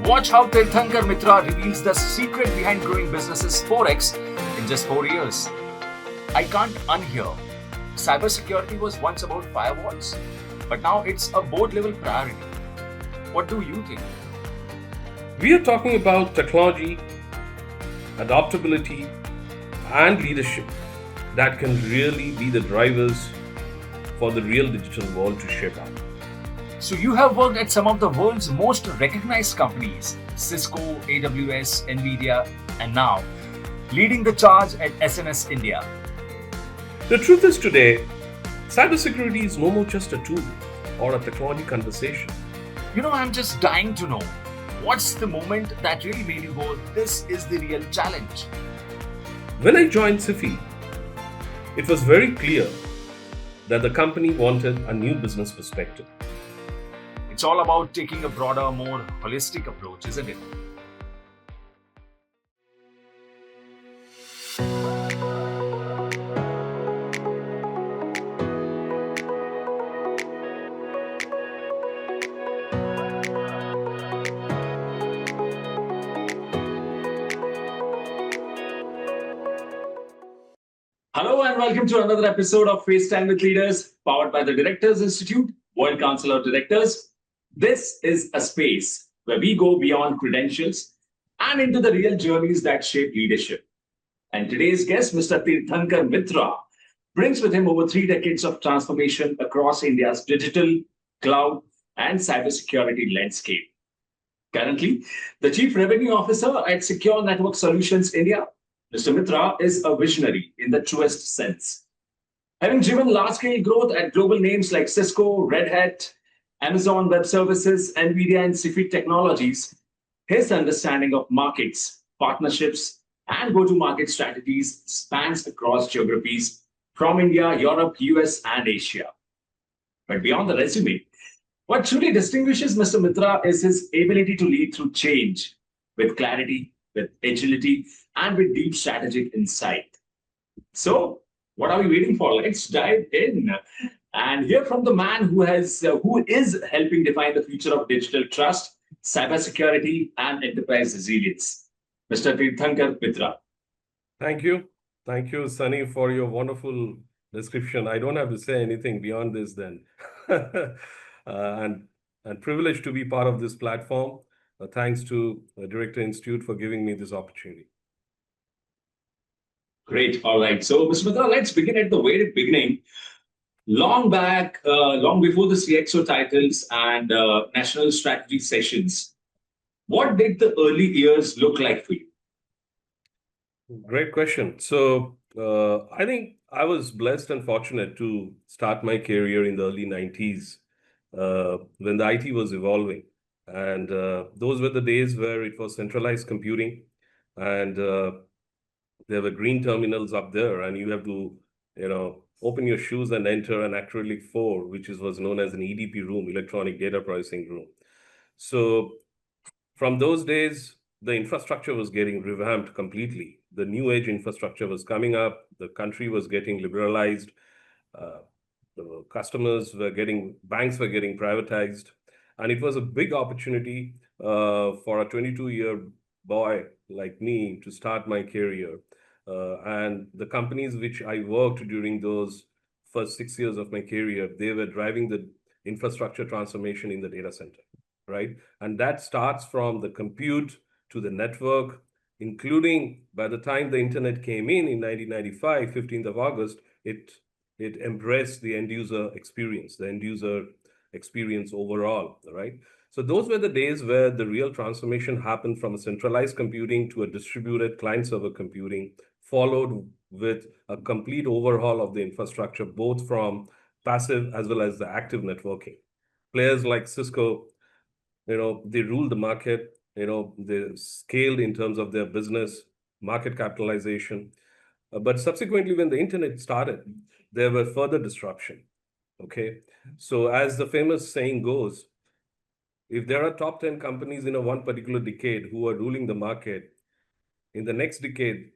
Watch how Tirthankar Mitra reveals the secret behind growing businesses 4x in just 4 years. I can't unhear. Cybersecurity was once about firewalls, but now it's a board-level priority. What do you think? We are talking about technology, adaptability, and leadership that can really be the drivers for the real digital world to shape up. So you have worked at some of the world's most recognized companies, Cisco, AWS, Nvidia, and now leading the charge at SNS India. The truth is today, cybersecurity is no more just a tool or a technology conversation. I'm just dying to know, what's the moment that really made you go, this is the real challenge? When I joined Sify, it was very clear that the company wanted a new business perspective. It's all about taking a broader, more holistic approach, isn't it? Hello and welcome to another episode of FaceTime with Leaders, powered by the Directors Institute, World Council of Directors. This is a space where we go beyond credentials and into the real journeys that shape leadership. And today's guest, Mr. Tirthankar Mitra, brings with him over 3 decades of transformation across India's digital, cloud, and cybersecurity landscape. Currently, the Chief Revenue Officer at Secure Network Solutions India, Mr. Mitra is a visionary in the truest sense. Having driven large-scale growth at global names like Cisco, Red Hat, Amazon Web Services, Nvidia, and Sify Technologies, his understanding of markets, partnerships, and go-to-market strategies spans across geographies from India, Europe, US, and Asia. But beyond the resume, what truly distinguishes Mr. Mitra is his ability to lead through change with clarity, with agility, and with deep strategic insight. So, what are we waiting for? Let's dive in and hear from the man who is helping define the future of digital trust, cybersecurity, and enterprise resilience. Mr. Tirthankar Mitra. Thank you, Sunny, for your wonderful description. I don't have to say anything beyond this then. and privileged to be part of this platform. Thanks to Director Institute for giving me this opportunity. Great. All right. So, Mr. Mitra, let's begin at the very beginning. Long back, long before the CXO titles and national strategy sessions, what did the early years look like for you? Great question. So, I think I was blessed and fortunate to start my career in the early 90s when the IT was evolving. And those were the days where it was centralized computing and there were green terminals up there and you have to, open your shoes and enter an acrylic 4, which was known as an EDP room, electronic data processing room. So from those days, the infrastructure was getting revamped completely. The new age infrastructure was coming up. The country was getting liberalized. The banks were getting privatized. And it was a big opportunity for a 22-year boy like me to start my career. And the companies which I worked during those first 6 years of my career, they were driving the infrastructure transformation in the data center, right? And that starts from the compute to the network, including by the time the internet came in 1995, 15th of August, it embraced the end user experience overall, right? So those were the days where the real transformation happened from a centralized computing to a distributed client-server computing, followed with a complete overhaul of the infrastructure, both from passive as well as the active networking. Players like Cisco, they ruled the market, they scaled in terms of their business, market capitalization. But subsequently, when the internet started, there were further disruption. Okay, so as the famous saying goes, if there are top 10 companies in one particular decade who are ruling the market, in the next decade,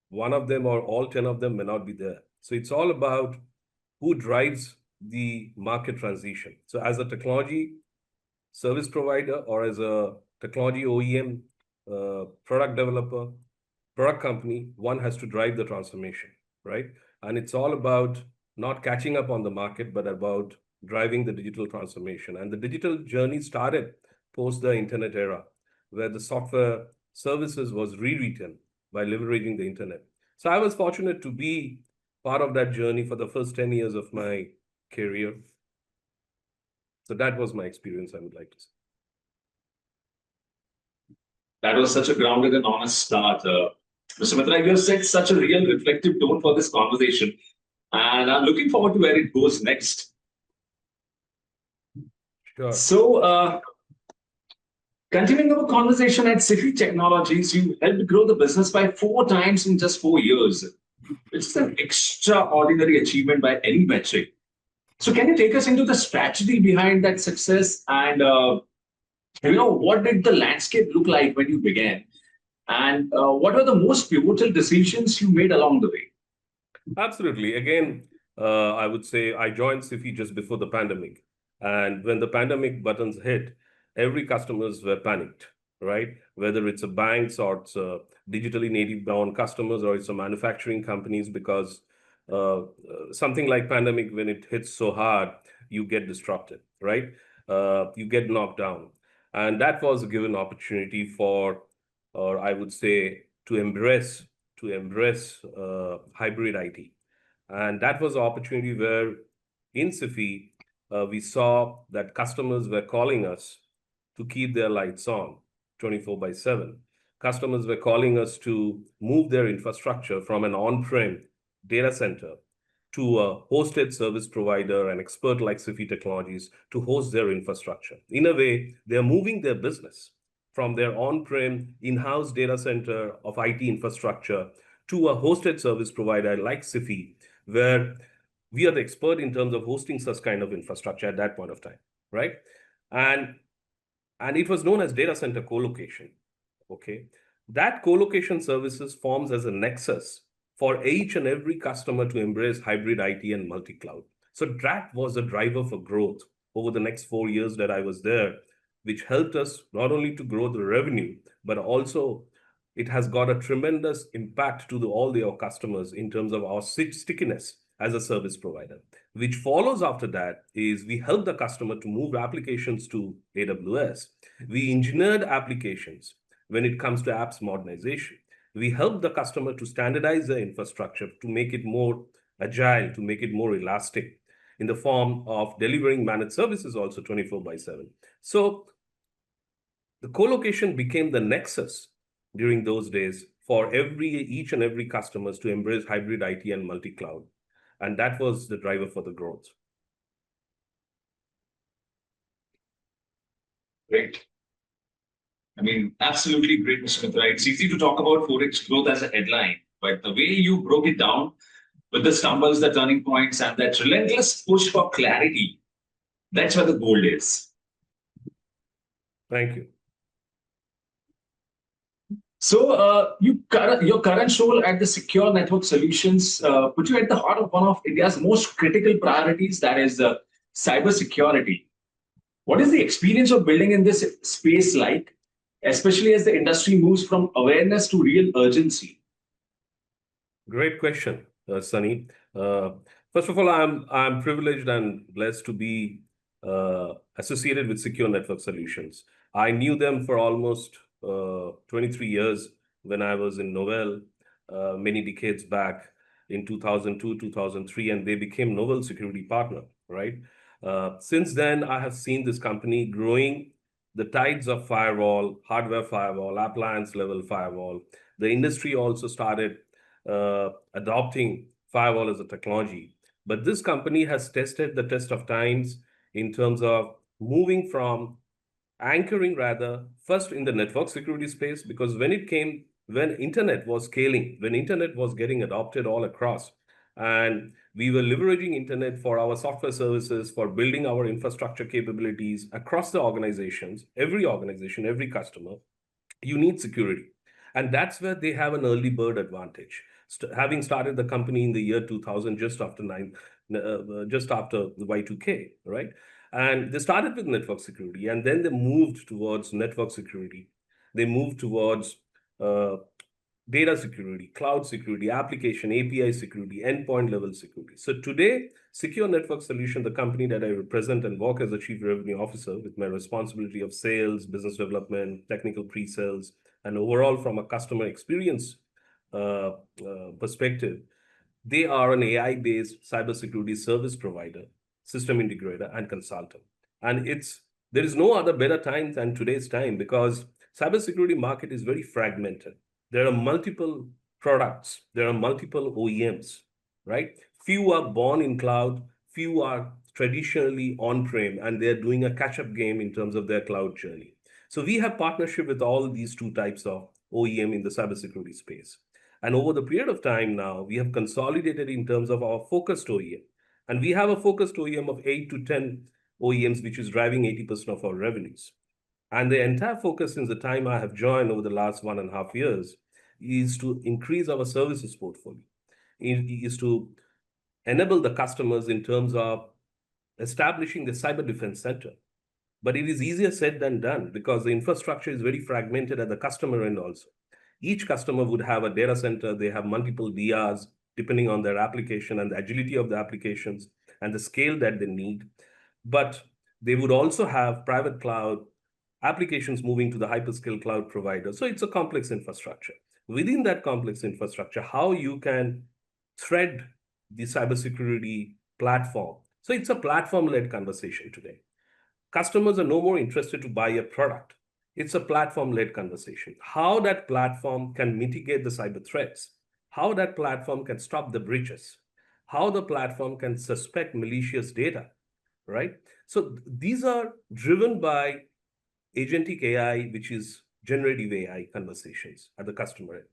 one of them or all 10 of them may not be there. So it's all about who drives the market transition. So as a technology service provider or as a technology OEM, product developer, product company, one has to drive the transformation, right? And it's all about not catching up on the market, but about driving the digital transformation. And the digital journey started post the internet era, where the software services was rewritten by leveraging the internet. So I was fortunate to be part of that journey for the first 10 years of my career. So that was my experience, I would like to say. That was such a grounded and honest start. Mr. Mitra, you have set such a real reflective tone for this conversation. And I'm looking forward to where it goes next. Sure. So, continuing our conversation at Sify Technologies, you helped grow the business by 4 times in just 4 years, which is an extraordinary achievement by any metric. So, can you take us into the strategy behind that success and what did the landscape look like when you began? And what were the most pivotal decisions you made along the way? Absolutely. Again, I would say I joined Sify just before the pandemic. And when the pandemic buttons hit, every customers were panicked, right? Whether it's a banks or it's a digitally native bound customers or it's a manufacturing companies, because something like pandemic, when it hits so hard, you get disrupted, right? You get knocked down. And that was a given opportunity for, or I would say, to embrace hybrid IT. And that was an opportunity where in Sify, we saw that customers were calling us to keep their lights on 24/7. Customers were calling us to move their infrastructure from an on-prem data center to a hosted service provider, an expert like Sify Technologies, to host their infrastructure. In a way, they're moving their business from their on-prem in-house data center of IT infrastructure to a hosted service provider like Sify, where we are the expert in terms of hosting such kind of infrastructure at that point of time, right? And it was known as data center co-location, okay? That co-location services forms as a nexus for each and every customer to embrace hybrid IT and multi-cloud. So that was a driver for growth over the next 4 years that I was there, which helped us not only to grow the revenue, but also it has got a tremendous impact to all our customers in terms of our stickiness as a service provider. Which follows after that is we help the customer to move applications to AWS. We engineered applications when it comes to apps modernization. We help the customer to standardize the infrastructure to make it more agile, to make it more elastic in the form of delivering managed services also 24/7. So the co-location became the nexus during those days for each and every customers to embrace hybrid IT and multi-cloud. And that was the driver for the growth. Great. I mean, absolutely great, Mr. Mitra. It's easy to talk about 4x growth as a headline, but the way you broke it down with the stumbles, the turning points, and that relentless push for clarity, that's where the gold is. Thank you. So, your current role at the Secure Network Solutions put you at the heart of one of India's most critical priorities, that is cybersecurity. What is the experience of building in this space like, especially as the industry moves from awareness to real urgency? Great question, Sunny. First of all, I'm privileged and blessed to be associated with Secure Network Solutions. I knew them for almost 23 years when I was in Novell many decades back in 2002, 2003, and they became Novell security partner, right? Since then, I have seen this company growing the tides of firewall, hardware firewall, appliance level firewall. The industry also started adopting firewall as a technology. But this company has tested the test of times in terms of moving from anchoring rather first in the network security space, because when internet was scaling, when internet was getting adopted all across, and we were leveraging internet for our software services, for building our infrastructure capabilities across the organizations, every customer, you need security. And that's where they have an early bird advantage. Having started the company in the year 2000, just after the Y2K, right? And they started with network security, and then they moved towards network security. They moved towards data security, cloud security, application, API security, endpoint level security. So today, Secure Network Solution, the company that I represent and work as a chief revenue officer with my responsibility of sales, business development, technical pre-sales, and overall from a customer experience perspective, they are an AI-based cybersecurity service provider, system integrator, and consultant. And there is no other better time than today's time because cybersecurity market is very fragmented. There are multiple products, there are multiple OEMs, right? Few are born in cloud, few are traditionally on-prem, and they're doing a catch-up game in terms of their cloud journey. So we have partnership with all these two types of OEM in the cybersecurity space. And over the period of time now, we have consolidated in terms of our focused OEM. And we have a focused OEM of 8 to 10 OEMs, which is driving 80% of our revenues. And the entire focus since the time I have joined over the last 1.5 years is to increase our services portfolio, is to enable the customers in terms of establishing the cyber defense center. But it is easier said than done because the infrastructure is very fragmented at the customer end also. Each customer would have a data center, they have multiple VRs, depending on their application and the agility of the applications and the scale that they need. But they would also have private cloud applications moving to the hyperscale cloud provider. So it's a complex infrastructure. Within that complex infrastructure, how you can thread the cybersecurity platform. So it's a platform-led conversation today. Customers are no more interested to buy a product. It's a platform-led conversation. How that platform can mitigate the cyber threats, how that platform can stop the breaches, how the platform can suspect malicious data, right? So these are driven by agentic AI, which is generative AI conversations at the customer end.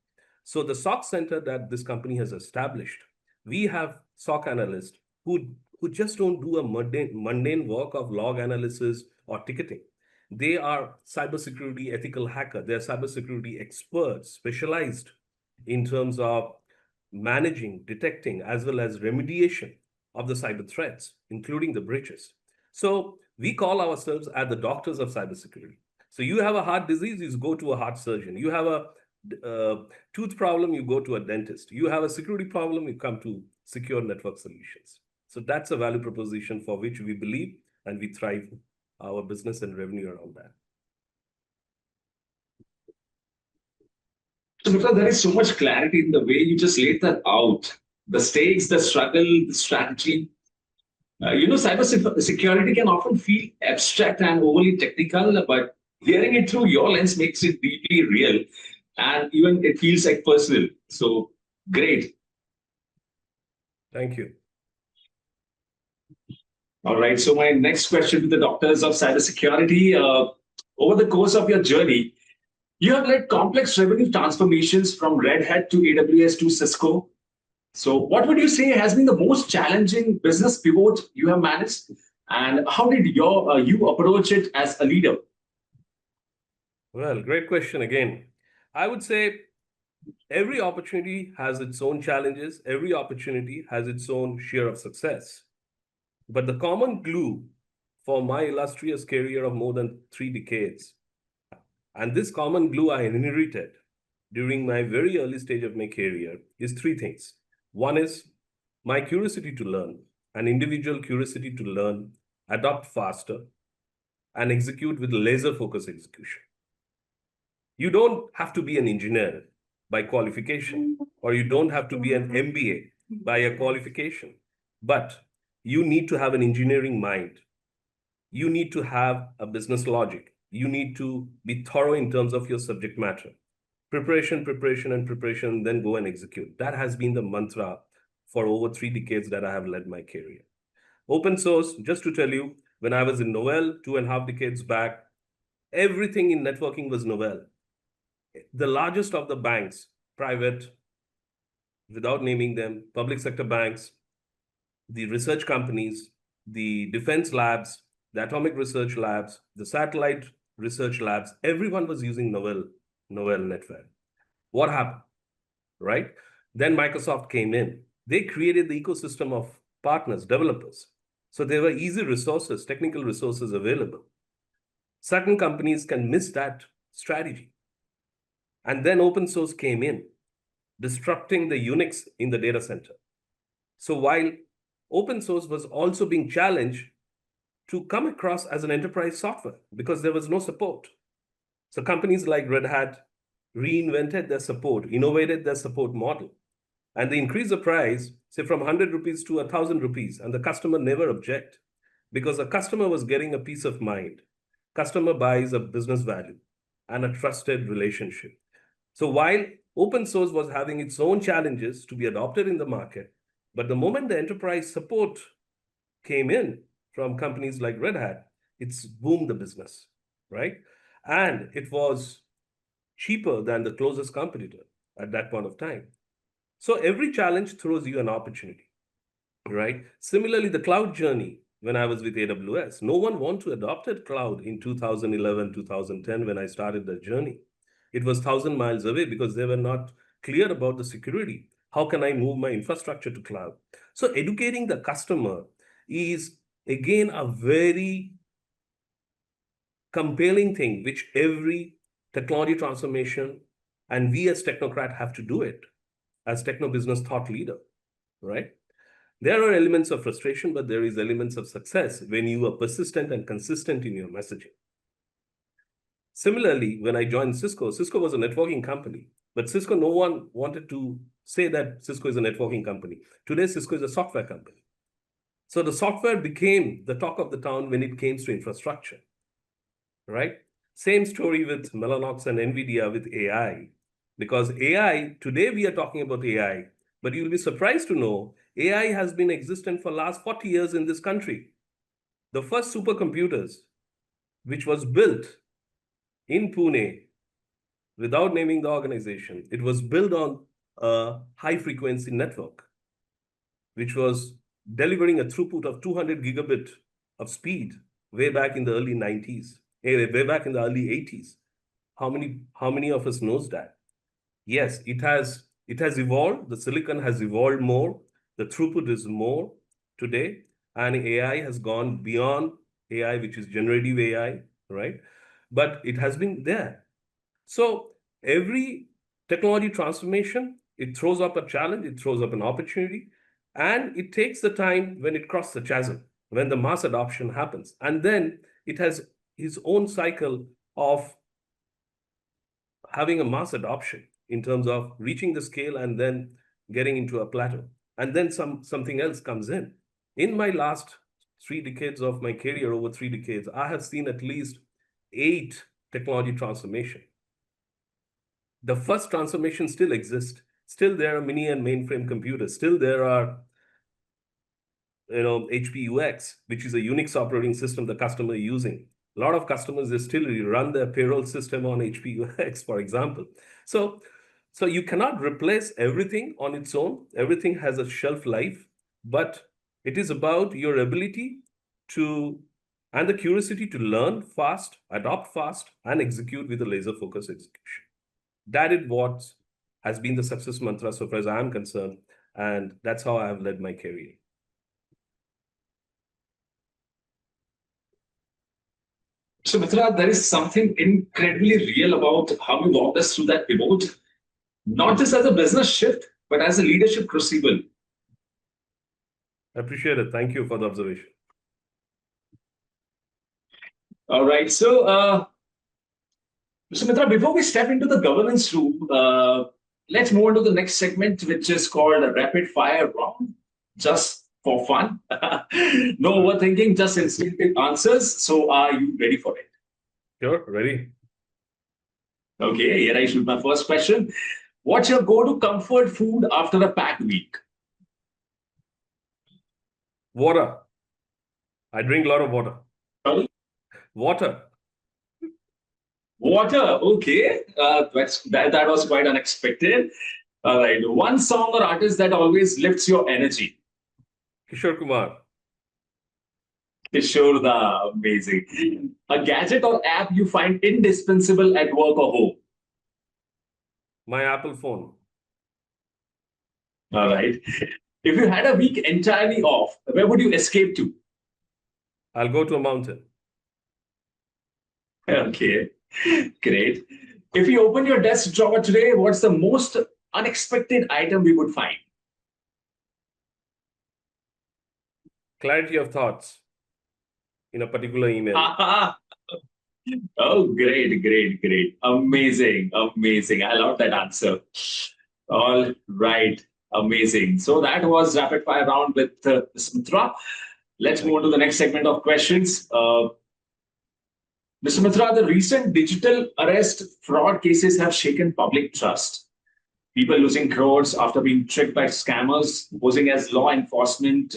So the SOC center that this company has established, we have SOC analysts who just don't do a mundane work of log analysis or ticketing. They are cybersecurity ethical hacker. They're cybersecurity experts, specialized in terms of managing, detecting, as well as remediation of the cyber threats, including the breaches. So we call ourselves as the doctors of cybersecurity. So you have a heart disease, you go to a heart surgeon. You have a tooth problem, you go to a dentist. You have a security problem, you come to Secure Network Solutions. So that's a value proposition for which we believe and we thrive our business and revenue around that. So, Mitra, there is so much clarity in the way you just laid that out. The stakes, the struggle, the strategy. Cyber security can often feel abstract and overly technical, but hearing it through your lens makes it deeply real. And even it feels like personal. So, great. Thank you. All right. So my next question to the doctors of cybersecurity. Over the course of your journey, you have led complex revenue transformations from Red Hat to AWS to Cisco. So what would you say has been the most challenging business pivot you have managed? And how did you approach it as a leader? Well, great question again. I would say every opportunity has its own challenges. Every opportunity has its own share of success. But the common glue for my illustrious career of more than 3 decades, and this common glue I inherited during my very early stage of my career, is 3 things. One is my curiosity to learn, an individual curiosity to learn, adopt faster, and execute with laser focus execution. You don't have to be an engineer by qualification, or you don't have to be an MBA by a qualification, but you need to have an engineering mind. You need to have a business logic. You need to be thorough in terms of your subject matter. Preparation, then go and execute. That has been the mantra for over 3 decades that I have led my career. Open source, just to tell you, when I was in Novell 2.5 decades back, everything in networking was Novell. The largest of the banks, private, without naming them, public sector banks, the research companies, the defense labs, the atomic research labs, the satellite research labs, everyone was using Novell NetWare. What happened, right? Then Microsoft came in. They created the ecosystem of partners, developers. So there were easy resources, technical resources available. Certain companies can miss that strategy. And then open source came in, disrupting the Unix in the data center. So while open source was also being challenged to come across as an enterprise software because there was no support. So companies like Red Hat reinvented their support, innovated their support model, and they increased the price, say from 100 rupees to 1,000 rupees, and the customer never object because the customer was getting a peace of mind. Customer buys a business value and a trusted relationship. So while open source was having its own challenges to be adopted in the market, but the moment the enterprise support came in from companies like Red Hat, it's boomed the business, right? And it was cheaper than the closest competitor at that point of time. So every challenge throws you an opportunity, right? Similarly, the cloud journey, when I was with AWS, no one wanted to adopt cloud in 2011, 2010 when I started the journey. It was 1,000 miles away because they were not clear about the security. How can I move my infrastructure to cloud? So educating the customer is, again, a very compelling thing, which every technology transformation and we as technocrat have to do it as techno business thought leader, right? There are elements of frustration, but there is elements of success when you are persistent and consistent in your messaging. Similarly, when I joined Cisco, Cisco was a networking company, but Cisco, no one wanted to say that Cisco is a networking company. Today, Cisco is a software company. So the software became the talk of the town when it came to infrastructure, right? Same story with Mellanox and Nvidia with AI, because AI, today we are talking about AI, but you'll be surprised to know AI has been existent for last 40 years in this country. The first supercomputers, which was built in Pune, without naming the organization, it was built on a high frequency network, which was delivering a throughput of 200 gigabit of speed way back in the early 90s, way back in the early 80s. How many of us knows that? Yes, it has evolved. The silicon has evolved more. The throughput is more today, and AI has gone beyond AI, which is generative AI, right? But it has been there. So every technology transformation, it throws up a challenge, it throws up an opportunity, and it takes the time when it crosses the chasm, when the mass adoption happens. And then it has its own cycle of having a mass adoption in terms of reaching the scale and then getting into a plateau. And then something else comes in. In my last 3 decades of my career, over 3 decades, I have seen at least 8 technology transformation. The first transformation still exists. Still there are mini and mainframe computers. Still there are HPUX, which is a Unix operating system the customer is using. A lot of customers, they still run their payroll system on HPUX, for example. So you cannot replace everything on its own. Everything has a shelf life, but it is about your ability to, and the curiosity to learn fast, adopt fast, and execute with a laser focus execution. That is what has been the success mantra so far as I am concerned, and that's how I have led my career. So, Mitra, there is something incredibly real about how you walked us through that pivot, not just as a business shift, but as a leadership crucible. I appreciate it. Thank you for the observation. All right. So, Mitra, before we step into the governance room, let's move on to the next segment, which is called a rapid fire round, just for fun. No overthinking, just instinctive answers. So, are you ready for it? Sure, ready. Okay, here I shoot my first question. What's your go-to comfort food after a packed week? Water. I drink a lot of water. Sorry? Water. Water. Okay, that was quite unexpected. All right, one song or artist that always lifts your energy. Kishore Kumar. Kishore, the amazing. A gadget or app you find indispensable at work or home. My Apple phone. All right. If you had a week entirely off, where would you escape to? I'll go to a mountain. Okay, great. If you open your desk drawer today, what's the most unexpected item we would find? Clarity of thoughts in a particular email. Oh, great. Amazing. I love that answer. All right, amazing. So that was rapid fire round with Mr. Mitra. Let's move on to the next segment of questions. Mr. Mitra, the recent digital arrest fraud cases have shaken public trust. People losing crores after being tricked by scammers, posing as law enforcement,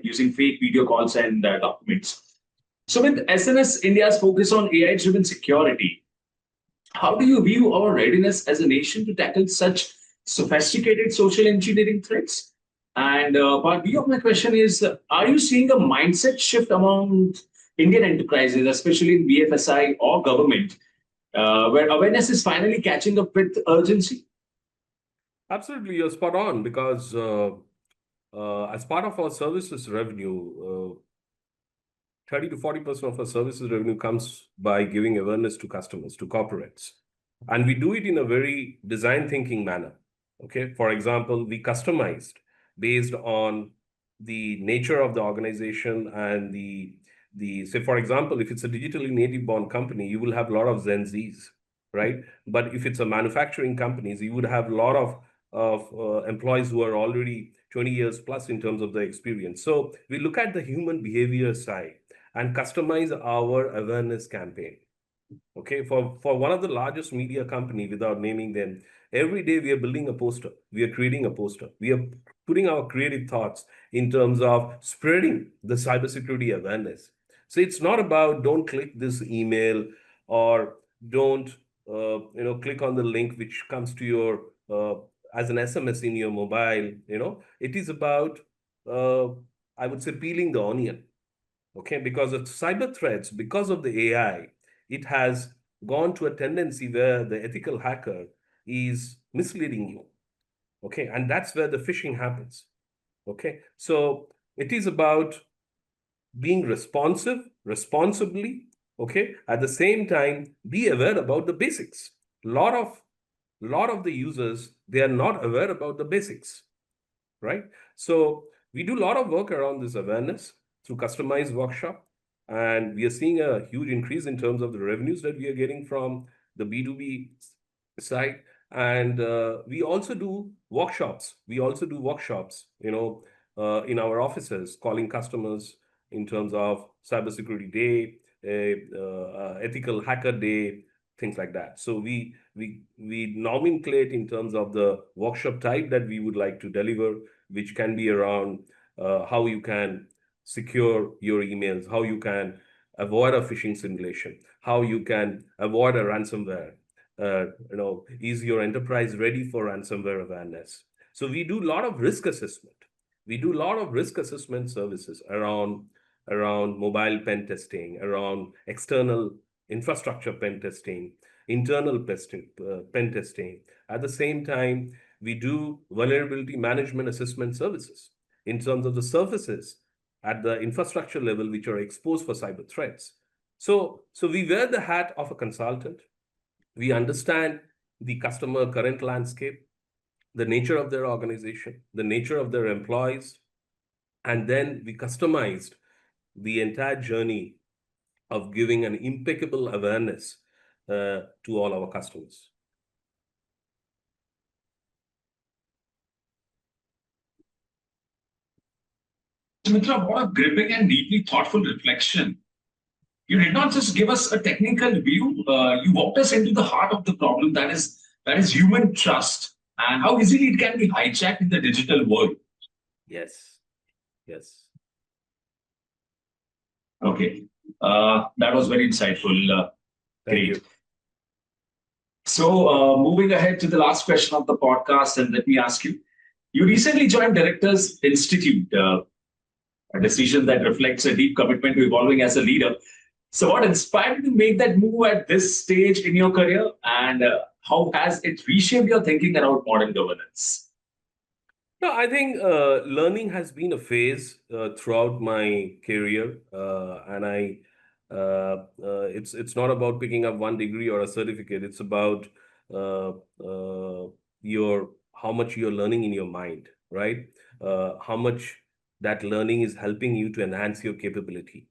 using fake video calls and documents. So, with SNS India's focus on AI-driven security, how do you view our readiness as a nation to tackle such sophisticated social engineering threats? And part B of my question is, are you seeing a mindset shift among Indian enterprises, especially in BFSI or government, where awareness is finally catching up with urgency? Absolutely, you're spot on because as part of our services revenue, 30 to 40% of our services revenue comes by giving awareness to customers, to corporates. And we do it in a very design thinking manner. Okay. For example, we customized based on the nature of the organization and say, for example, if it's a digitally native born company, you will have a lot of Gen Zs, right? But if it's a manufacturing companies, you would have a lot of employees who are already 20 years plus in terms of the experience. So we look at the human behavior side and customize our awareness campaign. Okay, for one of the largest media company, without naming them, every day we are building a poster, we are creating a poster, we are putting our creative thoughts in terms of spreading the cybersecurity awareness. So it's not about don't click this email or don't click on the link which comes to your as an SMS in your mobile. It is about I would say peeling the onion. Okay, because of cyber threats, because of the AI, it has gone to a tendency where the ethical hacker is misleading you. Okay, and that's where the phishing happens. Okay, so it is about being responsive, responsibly. Okay, at the same time, be aware about the basics. Lot of the users, they are not aware about the basics, right? So we do a lot of work around this awareness through customized workshop, and we are seeing a huge increase in terms of the revenues that we are getting from the B2B side. And we also do workshops. In our offices, calling customers in terms of cybersecurity day, ethical hacker day, things like that. So we nomenclate in terms of the workshop type that we would like to deliver, which can be around how you can secure your emails, how you can avoid a phishing simulation, how you can avoid a ransomware. Is your enterprise ready for ransomware awareness? So we do a lot of risk assessment. We do a lot of risk assessment services around mobile pen testing, around external infrastructure pen testing, internal pen testing. At the same time, we do vulnerability management assessment services in terms of the surfaces at the infrastructure level which are exposed for cyber threats. So we wear the hat of a consultant. We understand the customer current landscape, the nature of their organization, the nature of their employees, and then we customized the entire journey of giving an impeccable awareness to all our customers. Mitra, what a gripping and deeply thoughtful reflection. You did not just give us a technical view, you walked us into the heart of the problem, that is human trust and how easily it can be hijacked in the digital world. Yes. Okay. That was very insightful. Thank you. So moving ahead to the last question of the podcast, and let me ask you, you recently joined Directors Institute, a decision that reflects a deep commitment to evolving as a leader. So what inspired you to make that move at this stage in your career, and how has it reshaped your thinking around modern governance? No, I think learning has been a phase throughout my career, and it's not about picking up one degree or a certificate. It's about uh, your how much you're learning in your mind, right? How much that learning is helping you to enhance your capability,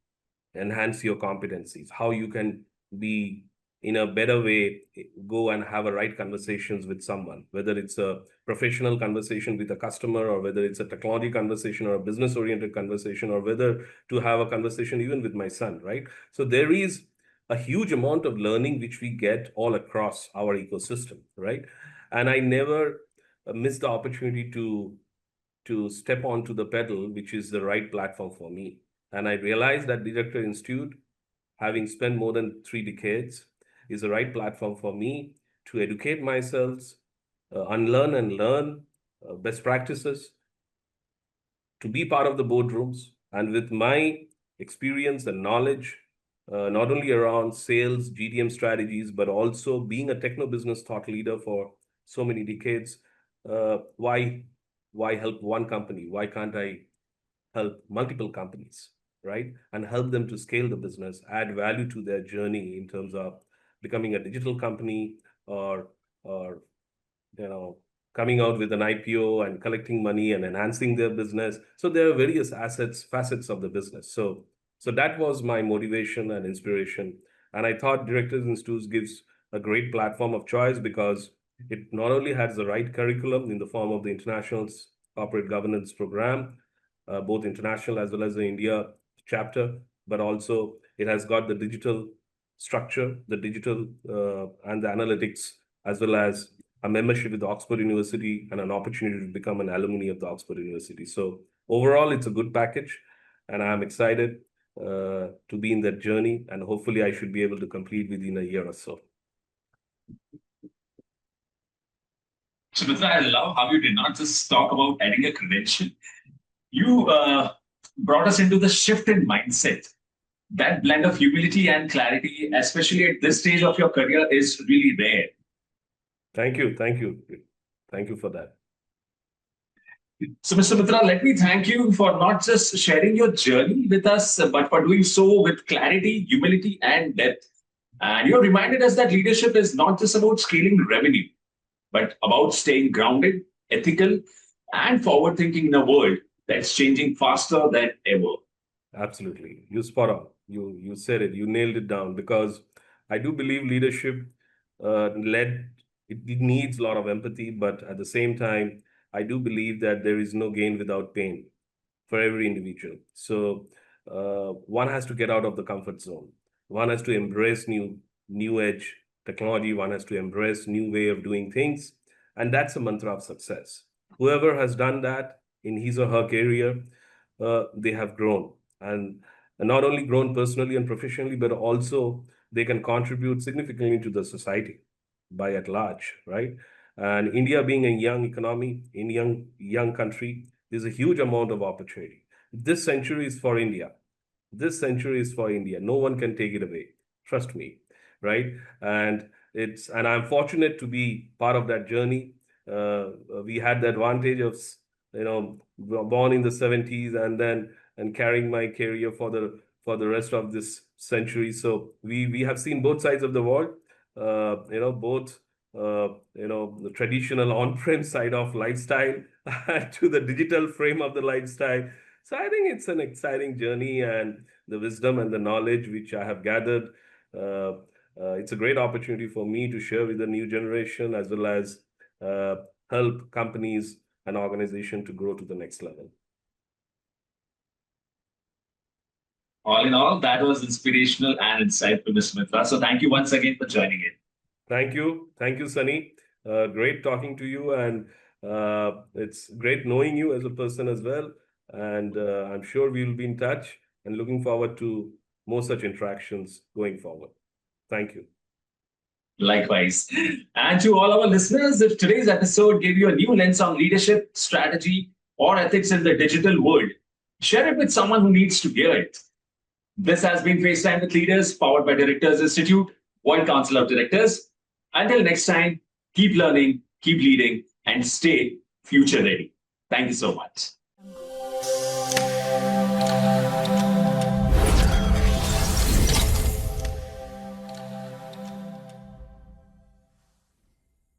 enhance your competencies, how you can be in a better way, go and have a right conversations with someone, whether it's a professional conversation with a customer, or whether it's a technology conversation or a business oriented conversation, or whether to have a conversation even with my son, right? So there is a huge amount of learning which we get all across our ecosystem, right? And I never miss the opportunity to step onto the pedal, which is the right platform for me. And I realized that Director Institute, having spent more than 3 decades, is the right platform for me to educate myself, unlearn and learn best practices, to be part of the boardrooms. And with my experience and knowledge, not only around sales, GTM strategies, but also being a techno business thought leader for so many decades, why help one company? Why can't I help multiple companies, right? And help them to scale the business, add value to their journey in terms of becoming a digital company, or you know, coming out with an IPO and collecting money and enhancing their business. So there are various facets of the business. So that was my motivation and inspiration. And I thought Directors Institute gives a great platform of choice because it not only has the right curriculum in the form of the International Corporate Governance Program, both international as well as the India chapter, but also it has got the digital structure, the digital and the analytics, as well as a membership with Oxford University and an opportunity to become an alumni of the Oxford University. So overall, it's a good package, and I'm excited to be in that journey, and hopefully I should be able to complete within a year or so. So, Mitra, I love how you did not just talk about adding a credential. You brought us into the shift in mindset. That blend of humility and clarity, especially at this stage of your career, is really rare. Thank you. Thank you. Thank you for that. So, Mr. Mitra, let me thank you for not just sharing your journey with us, but for doing so with clarity, humility, and depth. And you have reminded us that leadership is not just about scaling revenue, but about staying grounded, ethical, and forward thinking in a world that's changing faster than ever. Absolutely. You spot on. You said it. You nailed it down, because I do believe leadership it needs a lot of empathy, but at the same time, I do believe that there is no gain without pain for every individual. So one has to get out of the comfort zone. One has to embrace new edge technology. One has to embrace new way of doing things, and that's a mantra of success. Whoever has done that in his or her career, they have grown, and not only grown personally and professionally, but also they can contribute significantly to the society by at large, right? And India being a young economy, in young country, there's a huge amount of opportunity. This century is for India. This century is for India. No one can take it away. Trust me, right? And I'm fortunate to be part of that journey. We had the advantage of born in the 70s, and carrying my career for the rest of this century. So we have seen both sides of the world. Both the traditional on-prem side of lifestyle to the digital frame of the lifestyle. So I think it's an exciting journey, and the wisdom and the knowledge which I have gathered, it's a great opportunity for me to share with the new generation, as well as help companies and organizations to grow to the next level. All in all, that was inspirational and insightful, Mr. Mitra. So thank you once again for joining in. Thank you, Sunny. Great talking to you, and it's great knowing you as a person as well. And I'm sure we'll be in touch, and looking forward to more such interactions going forward. Thank you. Likewise. And to all our listeners, if today's episode gave you a new lens on leadership, strategy, or ethics in the digital world, share it with someone who needs to hear it. This has been FaceTime with Leaders, powered by Directors Institute, World Council of Directors. Until next time, keep learning, keep leading, and stay future ready. Thank you so much.